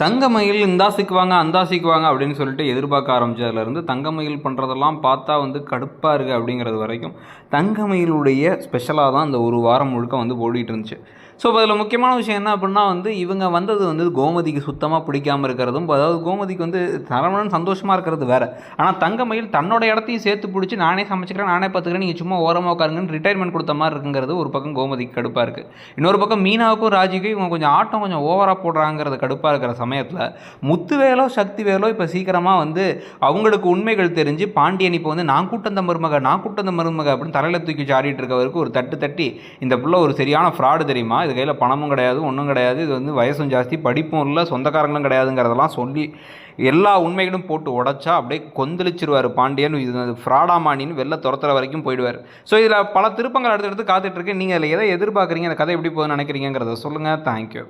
தங்கமயில் இந்தா சிக்குவாங்க அந்தா சிக்குவாங்க அப்படின்னு சொல்லிட்டு எதிர்பார்க்க ஆரம்பிச்சதுலேருந்து தங்கமயில் பண்ணுறதெல்லாம் பார்த்தா வந்து கடுப்பாக இருக்குது அப்படிங்கிறது வரைக்கும் தங்கமயிலுடைய ஸ்பெஷலாக தான் அந்த ஒரு வாரம் முழுக்க வந்து ஓடிட்டு இருந்துச்சு. ஸோ அதில் முக்கியமான விஷயம் என்ன அப்படின்னா வந்து இவங்க வந்தது வந்து கோமதிக்கு சுத்தமாக பிடிக்காமல் இருக்கிறதும், அதாவது கோமதிக்கு வந்து சரவணன் சந்தோஷமாக இருக்கிறது வேறு. ஆனால் தங்கமயில் தன்னோட இடத்தையும் சேர்த்து பிடிச்சி நானே சமைச்சிக்கிறேன் நானே பார்த்துக்கிறேன் நீங்கள் சும்மா ஓரமாக உட்காருங்கன்னு ரிட்டைர்மெண்ட் கொடுத்த மாதிரி இருக்குங்கிறது ஒரு பக்கம் கோமதிக்கு கடுப்பாக இருக்குது. இன்னொரு பக்கம் மீனாவுக்கும் ராஜிக்கும் இவங்க கொஞ்சம் ஆட்டம் கொஞ்சம் ஓவராக போடுறாங்கிறது கடுப்பாக இருக்கிற சமயத்தில் முத்துவேலோ சக்திவேலோ இப்போ சீக்கிரமாக வந்து அவங்களுக்கு உண்மைகள் தெரிஞ்சு பாண்டியன் இப்போ வந்து நான் கூட்டந்த மருமக அப்படின்னு தலையில் தூக்கி சாடிட்டு இருக்கவருக்கு ஒரு தட்டு தட்டி இந்த புள்ள ஒரு சரியான ஃப்ராடு தெரியுமா, இது கையில் பணமும் கிடையாது ஒன்றும் கிடையாது, இது வந்து வயசும் ஜாஸ்தி படிப்பும் இல்லை சொந்தக்காரங்களும் கிடையாதுங்கிறதெல்லாம் சொல்லி எல்லா உண்மைகளும் போட்டு உடச்சா அப்படியே கொந்தளிச்சிருவார் பாண்டியன். இது ஃப்ராடாமானின்னு வெளில துரத்துற வரைக்கும் போயிடுவார். ஸோ இதில் பல திருப்பங்கள் அடுத்தடுத்து காத்துட்ருக்கு. நீங்கள் அதில் எதை எதிர்பார்க்குறீங்க, அந்த கதை எப்படி போகுதுன்னு நினைக்கிறீங்கிறத சொல்லுங்கள். தேங்க்யூ.